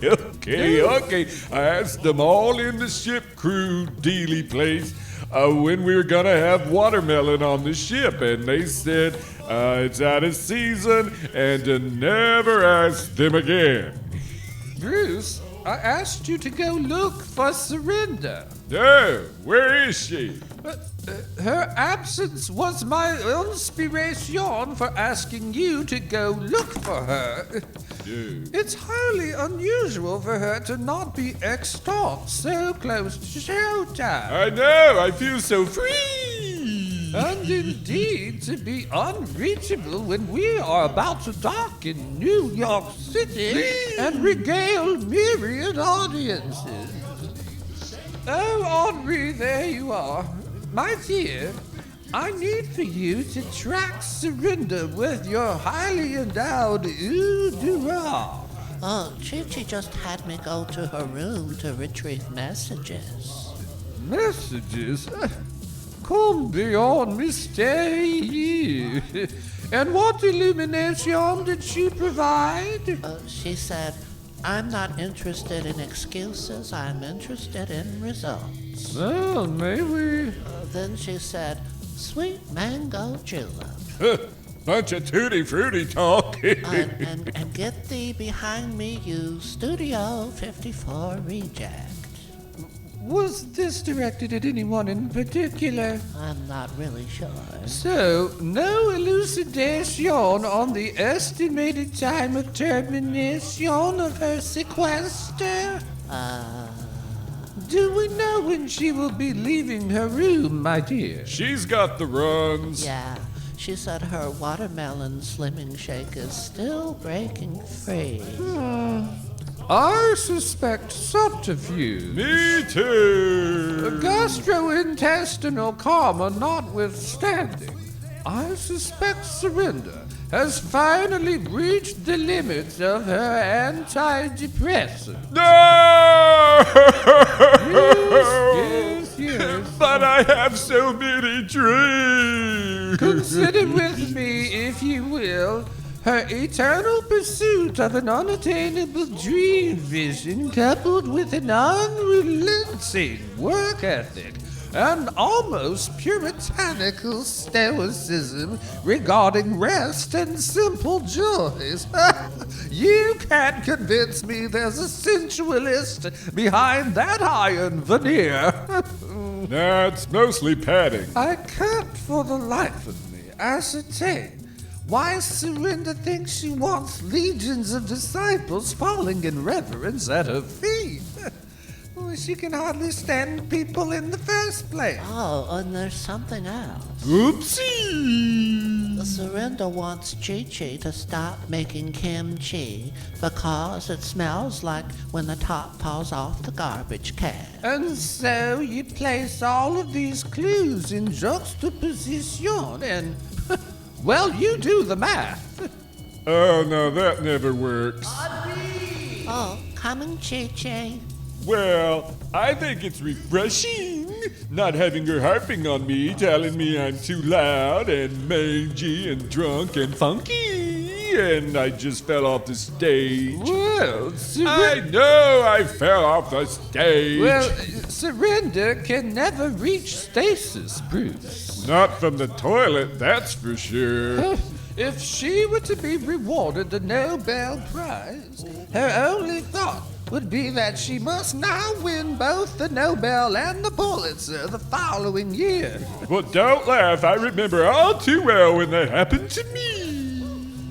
Okay. I asked them all in the ship crew dealy place when we were gonna have watermelon on the ship, and they said it's out of season and to never ask them again. Bruce, I asked you to go look for SURRENDA. Oh, where is she? Her absence was my inspiration for asking you to go look for her. It's highly unusual for her to not be extant so close to showtime. I know, I feel so free. And indeed to be unreachable when we are about to dock in New York City and regale myriad audiences. Oh, Henri, there you are. My dear, I need for you to track SURRENDA with your highly endowed oeuvre. Oh, Chi-Chi just had me go to her room to retrieve messages. Messages? Come beyond mystery. And what illumination did she provide? She said, I'm not interested in excuses, I'm interested in results. Well, maybe. Then she said, sweet mango julep. Bunch of tutti-frutti talk. and get thee behind me, you Studio 54 reject. Was this directed at anyone in particular? I'm not really sure. So, no elucidation on the estimated time of termination of her sequester? Do we know when she will be leaving her room, my dear? She's got the runs. Yeah, she said her watermelon slimming shake is still breaking free. I suspect subterfuge. Me too. Gastrointestinal karma notwithstanding, I suspect SURRENDA has finally reached the limits of her antidepressant. No! Yes. But I have so many dreams. Consider with me, if you will, her eternal pursuit of an unattainable dream vision coupled with an unrelenting work ethic and almost puritanical stoicism regarding rest and simple joys. You can't convince me there's a sensualist behind that iron veneer. That's mostly padding. I can't for the life of me ascertain why SURRENDA thinks she wants legions of disciples falling in reverence at her feet. Well, she can hardly stand people in the first place. Oh, and there's something else. Oopsie! SURRENDA wants Chi-Chi to stop making kimchi because it smells like when the top falls off the garbage can. And so you place all of these clues in juxtaposition and, well, you do the math. Oh, no, that never works. Oh, coming, Chi-Chi. Well, I think it's refreshing not having her harping on me, telling me I'm too loud and mangy and drunk and funky, and I just fell off the stage. Well, I know I fell off the stage. Well, SURRENDA can never reach stasis, Bruce. Not from the toilet, that's for sure. If she were to be rewarded the Nobel Prize, her only thought would be that she must now win both the Nobel and the Pulitzer the following year. Well, don't laugh. I remember all too well when that happened to me.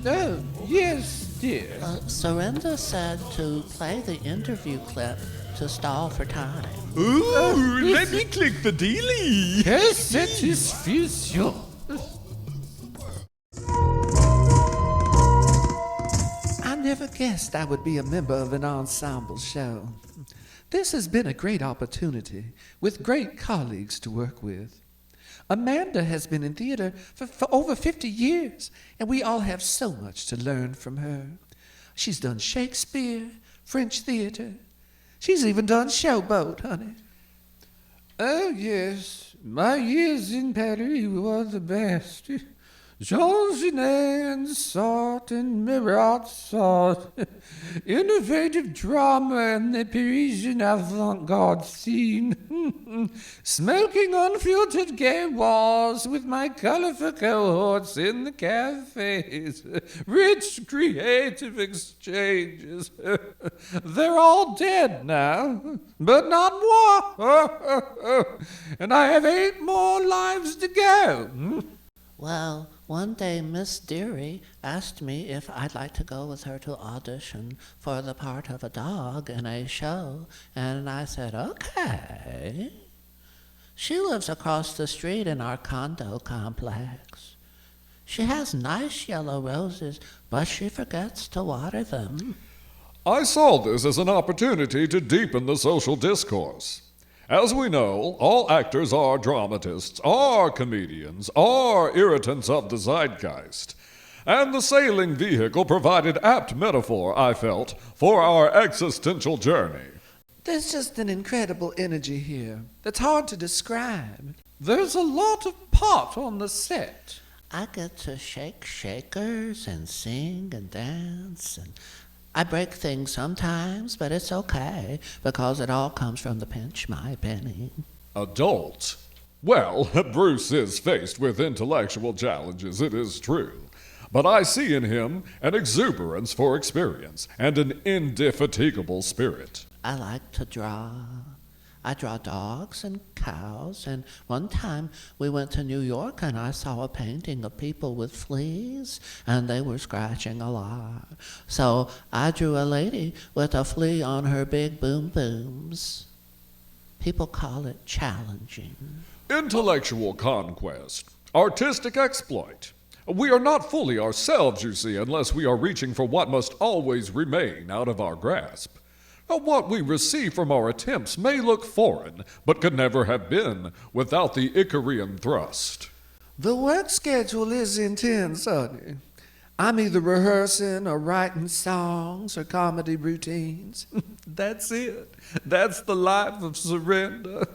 Oh, yes, dear. SURRENDA said to play the interview clip to stall for time. Ooh, let me click the dealie. Que satisfaction. I never guessed I would be a member of an ensemble show. This has been a great opportunity with great colleagues to work with. Amanda has been in theater for over 50 years, and we all have so much to learn from her. She's done Shakespeare, French theater. She's even done Showboat, honey. Oh, yes. My years in Paris were the best. Jean Genet and Sort and Mirat Sort. Innovative drama in the Parisian avant-garde scene. Smoking unfiltered gay walls with my colorful cohorts in the cafes. Rich creative exchanges. They're all dead now, but not moi. And I have 8 more lives to go. Well, one day Miss Deary asked me if I'd like to go with her to audition for the part of a dog in a show, and I said, okay. She lives across the street in our condo complex. She has nice yellow roses, but she forgets to water them. I saw this as an opportunity to deepen the social discourse. As we know, all actors are dramatists, are comedians, are irritants of the zeitgeist. And the sailing vehicle provided apt metaphor, I felt, for our existential journey. There's just an incredible energy here that's hard to describe. There's a lot of pot on the set. I get to shake shakers and sing and dance, and I break things sometimes, but it's okay, because it all comes from the pinch my penny. Adult? Well, Bruce is faced with intellectual challenges, it is true. But I see in him an exuberance for experience and an indefatigable spirit. I like to draw. I draw dogs and cows, and one time we went to New York and I saw a painting of people with fleas, and they were scratching a lot. So I drew a lady with a flea on her big boom booms. People call it challenging. Intellectual conquest. Artistic exploit. We are not fully ourselves, you see, unless we are reaching for what must always remain out of our grasp. What we receive from our attempts may look foreign, but could never have been without the Icarian thrust. The work schedule is intense, honey. I'm either rehearsing or writing songs or comedy routines. That's it. That's the life of Surrenda.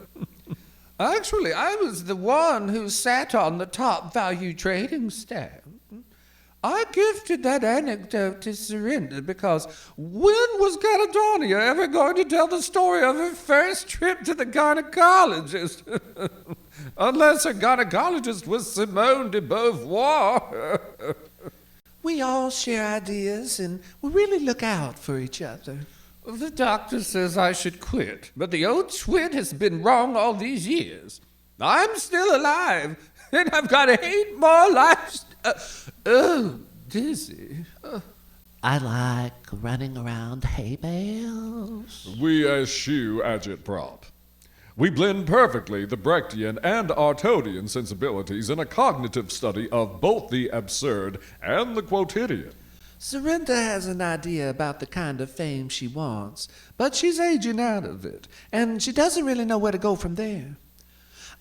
Actually, I was the one who sat on the top value trading staff. I gifted that anecdote to Surrenda because when was Caledonia ever going to tell the story of her first trip to the gynecologist? Unless her gynecologist was Simone de Beauvoir. We all share ideas and we really look out for each other. The doctor says I should quit, but the old twit has been wrong all these years. I'm still alive, and I've got 8 more lives. Dizzy. I like running around hay bales. We eschew agitprop. We blend perfectly the Brechtian and Artodian sensibilities in a cognitive study of both the absurd and the quotidian. Surrenda has an idea about the kind of fame she wants, but she's aging out of it, and she doesn't really know where to go from there.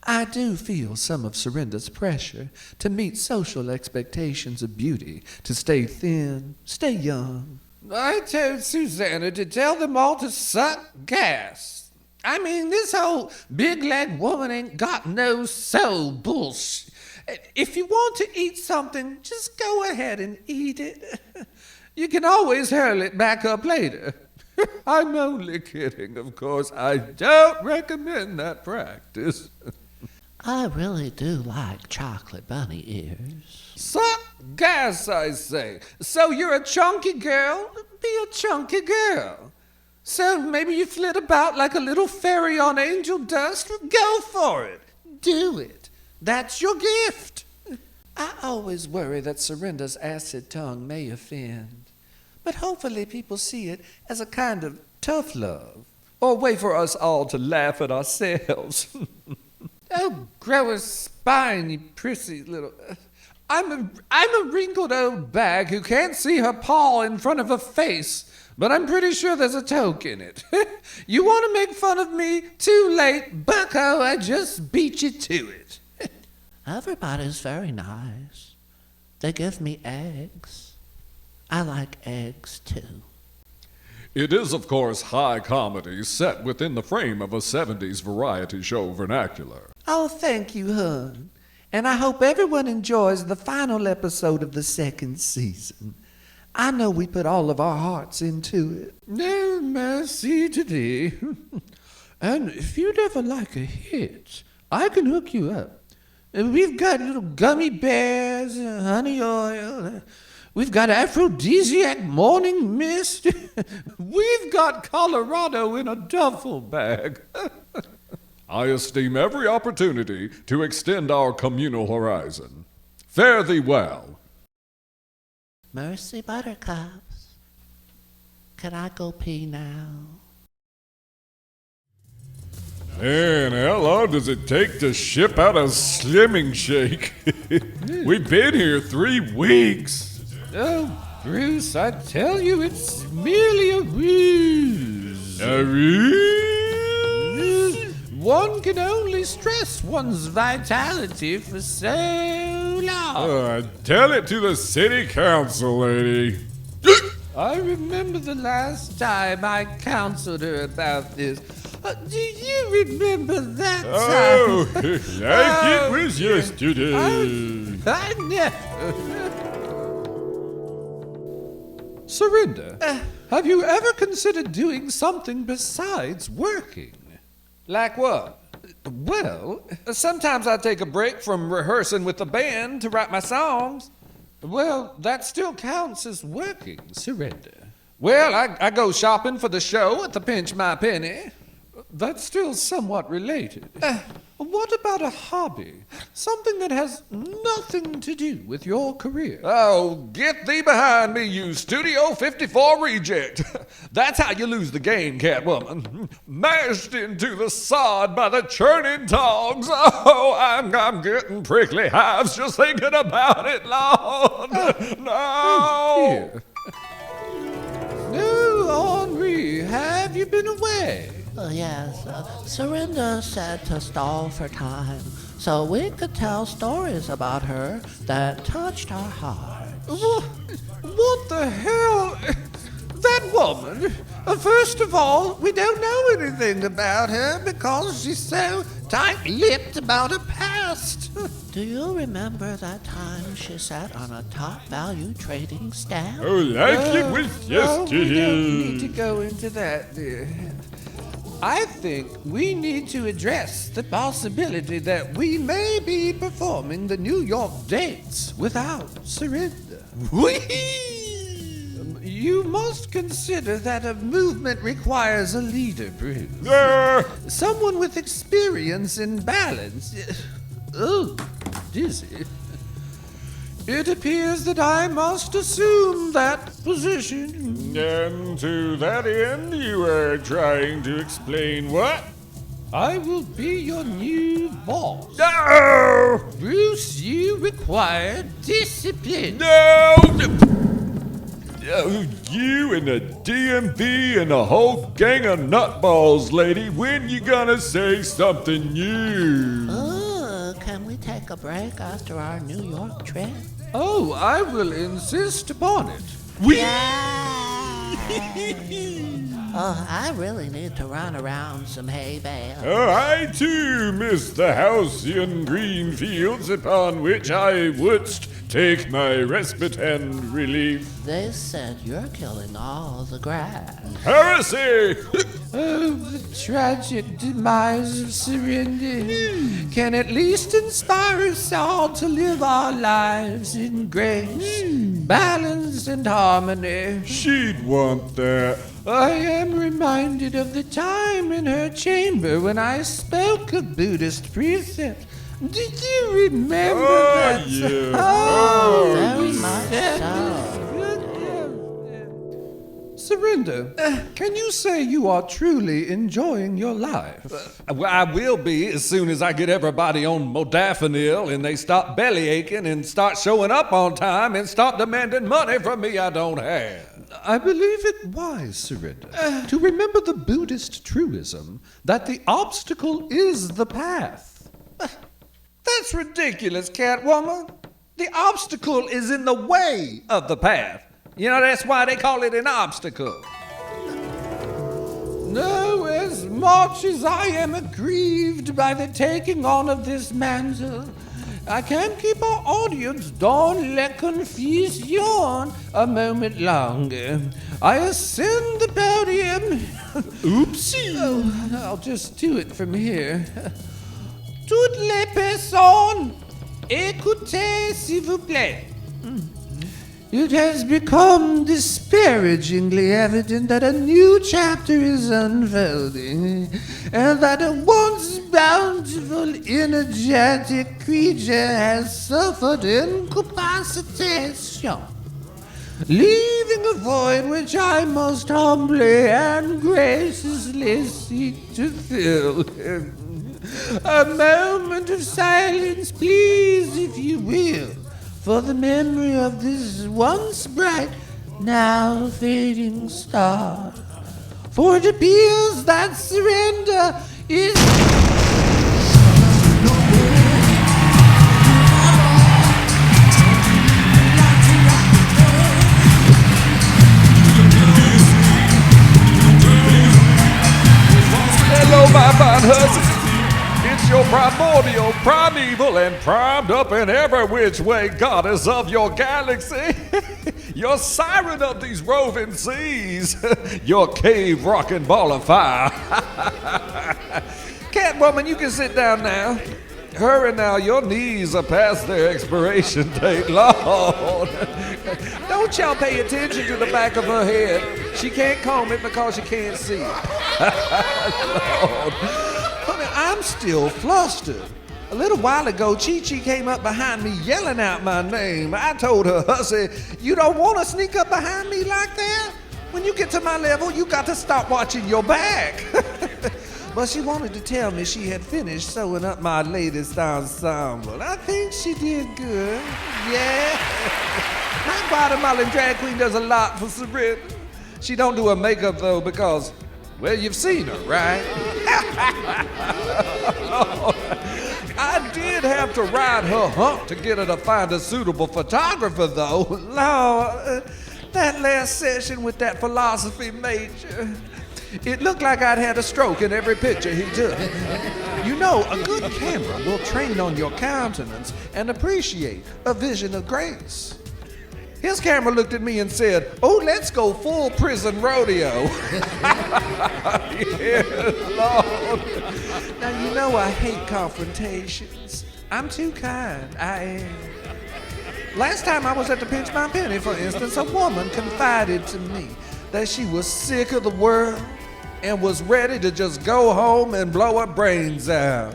I do feel some of Surrenda's pressure to meet social expectations of beauty, to stay thin, stay young. I told Susanna to tell them all to suck gas. I mean, this whole big-leg woman ain't got no soul bullshit. If you want to eat something, just go ahead and eat it. You can always hurl it back up later. I'm only kidding, of course. I don't recommend that practice. I really do like chocolate bunny ears. Suck gas, I say. So you're a chunky girl? Be a chunky girl. So maybe you flit about like a little fairy on angel dust? Go for it. Do it. That's your gift. I always worry that Surrenda's acid tongue may offend. But hopefully people see it as a kind of tough love. Or a way for us all to laugh at ourselves. Oh, grow a spine, you prissy little... I'm a wrinkled old bag who can't see her paw in front of her face, but I'm pretty sure there's a toke in it. You want to make fun of me? Too late, bucko, I just beat you to it. Everybody's very nice. They give me eggs. I like eggs, too. It is, of course, high comedy set within the frame of a 70s variety show vernacular. Oh, thank you, hon. And I hope everyone enjoys the final episode of the second season. I know we put all of our hearts into it. No mercy today. And if you'd ever like a hit, I can hook you up. We've got little gummy bears, honey oil. We've got aphrodisiac morning mist. We've got Colorado in a duffel bag. I esteem every opportunity to extend our communal horizon. Fare thee well. Mercy, buttercups. Can I go pee now? Man, how long does it take to ship out a Slimming Shake? We've been here 3 weeks. Oh, Bruce, I tell you, it's merely a ruse. A ruse? One can only stress one's vitality for so long. Tell it to the city council, lady. I remember the last time I counseled her about this. Do you remember that time? Oh, like it was yesterday. I never. Surrenda, have you ever considered doing something besides working? Like what? Well, Sometimes I take a break from rehearsing with the band to write my songs. that still counts as working, Surrenda. Well, I go shopping for the show at the Pinch My Penny. That's still somewhat related. What about a hobby? Something that has nothing to do with your career. Oh, get thee behind me, you Studio 54 reject. That's how you lose the game, Catwoman. Mashed into the sod by the churning tongs. Oh, I'm getting prickly hives just thinking about it, Lord. No. Here. No, Henri, have you been away? Yes, Surrenda said to stall for time so we could tell stories about her that touched our hearts. What the hell? That woman? First of all, we don't know anything about her because she's so tight-lipped about her past. Do you remember that time she sat on a top value trading stand? Oh, like it was yesterday. We don't need to go into that, dear. I think we need to address the possibility that we may be performing the New York dates without Surrenda. You must consider that a movement requires a leader, Bruce. Someone with experience in balance. Oh, dizzy. It appears that I must assume that position. And to that end, you are trying to explain what? I will be your new boss. No! Bruce, you require discipline. No! Oh, you and the DMV and the whole gang of nutballs, lady. When you gonna say something new? Can we take a break after our New York trip? Oh, I will insist upon it. I really need to run around some hay bales. Oh, I too miss the halcyon green fields upon which I wouldst take my respite and relief. They said you're killing all the grass. Heresy! Oh, the tragic demise of Surrender can at least inspire us all to live our lives in grace, balance, and harmony. She'd want that. I am reminded of the time in her chamber when I spoke a Buddhist precept. Did you remember that? Yeah. Oh, Very much so. Surrender, can you say you are truly enjoying your life? I will be as soon as I get everybody on modafinil and they stop belly aching and start showing up on time and stop demanding money from me I don't have. I believe it wise, Surrender, to remember the Buddhist truism that the obstacle is the path. That's ridiculous, Catwoman. The obstacle is in the way of the path. You know, that's why they call it an obstacle. No, as much as I am aggrieved by the taking on of this mantle, I can't keep our audience dans la confusion a moment longer. I ascend the podium. Oopsie. Oh, I'll just do it from here. Toutes les personnes, écoutez s'il vous plaît. It has become disparagingly evident that a new chapter is unfolding, and that a once bountiful, energetic creature has suffered incapacitation, leaving a void which I most humbly and graciously seek to fill. A moment of silence, please, if you will, for the memory of this once bright, now fading star. For it appears that surrender is... Hello, my fine hussies. It's your primordial, primeval, and primed up in every which way goddess of your galaxy. Your siren of these roving seas. Your cave rocking ball of fire. Catwoman, you can sit down now. Hurry now, your knees are past their expiration date, Lord. Don't y'all pay attention to the back of her head. She can't comb it because she can't see it. Lord. Honey, I'm still flustered. A little while ago, Chi-Chi came up behind me yelling out my name. I told her, hussy, you don't want to sneak up behind me like that? When you get to my level, you got to stop watching your back. But she wanted to tell me she had finished sewing up my latest ensemble. I think she did good. Yeah. My Guatemalan drag queen does a lot for Surrenda. She don't do her makeup though because, well, you've seen her, right? I did have to ride her hump to get her to find a suitable photographer though. Lord, that last session with that philosophy major, it looked like I'd had a stroke in every picture he took. You know, a good camera will train on your countenance and appreciate a vision of grace. His camera looked at me and said, oh, let's go full prison rodeo. Yeah, Lord. Now, you know I hate confrontations. I'm too kind, I am. Last time I was at the Pinch My Penny, for instance, a woman confided to me that she was sick of the world and was ready to just go home and blow her brains out.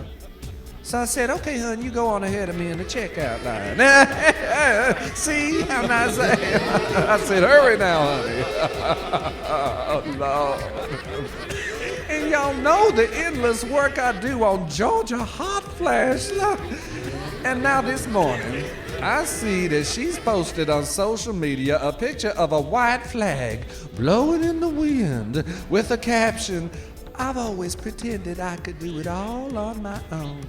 So I said, okay, hon, you go on ahead of me in the checkout line. See how nice I am? I said, hurry now, honey. Oh, Lord. And y'all know the endless work I do on Georgia Hot Flash. And now this morning, I see that she's posted on social media a picture of a white flag blowing in the wind with a caption, I've always pretended I could do it all on my own,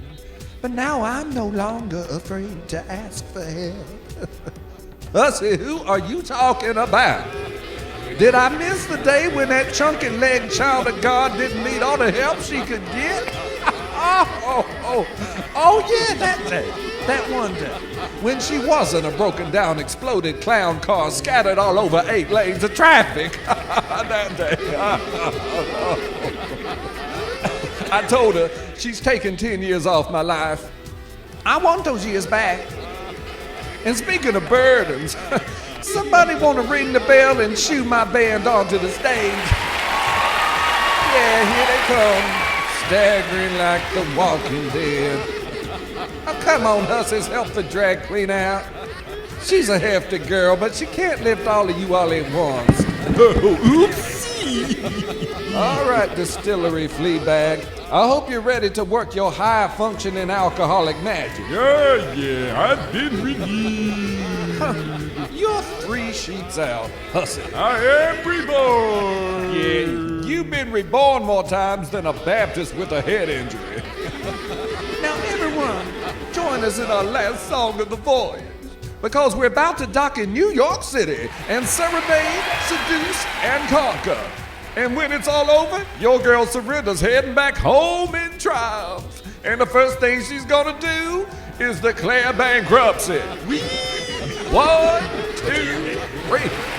but now I'm no longer afraid to ask for help. Hussy, who are you talking about? Did I miss the day when that chunky leg child of God didn't need all the help she could get? Oh yeah, that day. That one day, when she wasn't a broken down, exploded clown car scattered all over 8 lanes of traffic. That day. I told her she's taken 10 years off my life. I want those years back. And speaking of burdens, somebody want to ring the bell and shoo my band onto the stage? Yeah, here they come, staggering like the Walking Dead. Oh, come on, hussies, help the drag queen out. She's a hefty girl, but she can't lift all of you all at once. Oopsie! All right, distillery fleabag. I hope you're ready to work your high-functioning alcoholic magic. Yeah, I've been redeemed. You're 3 sheets out, hussy. I am reborn. Yeah, you've been reborn more times than a Baptist with a head injury. Now, everyone, join us in our last song of the voyage, because we're about to dock in New York City and serenade, seduce, and conquer. And when it's all over, your girl Surrenda's heading back home in triumph. And the first thing she's gonna do is declare bankruptcy. 1, 2, 3.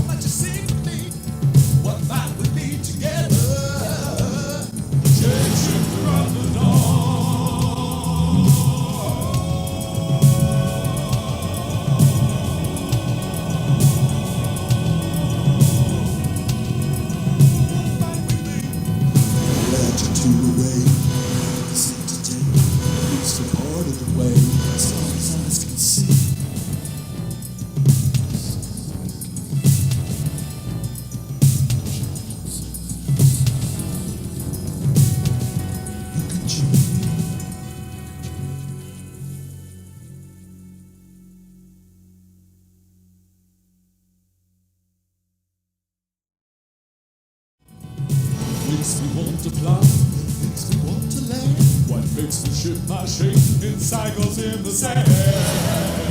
What you see for me? Things we want to plan, things we want to learn. What makes the ship my shape in cycles in the sand?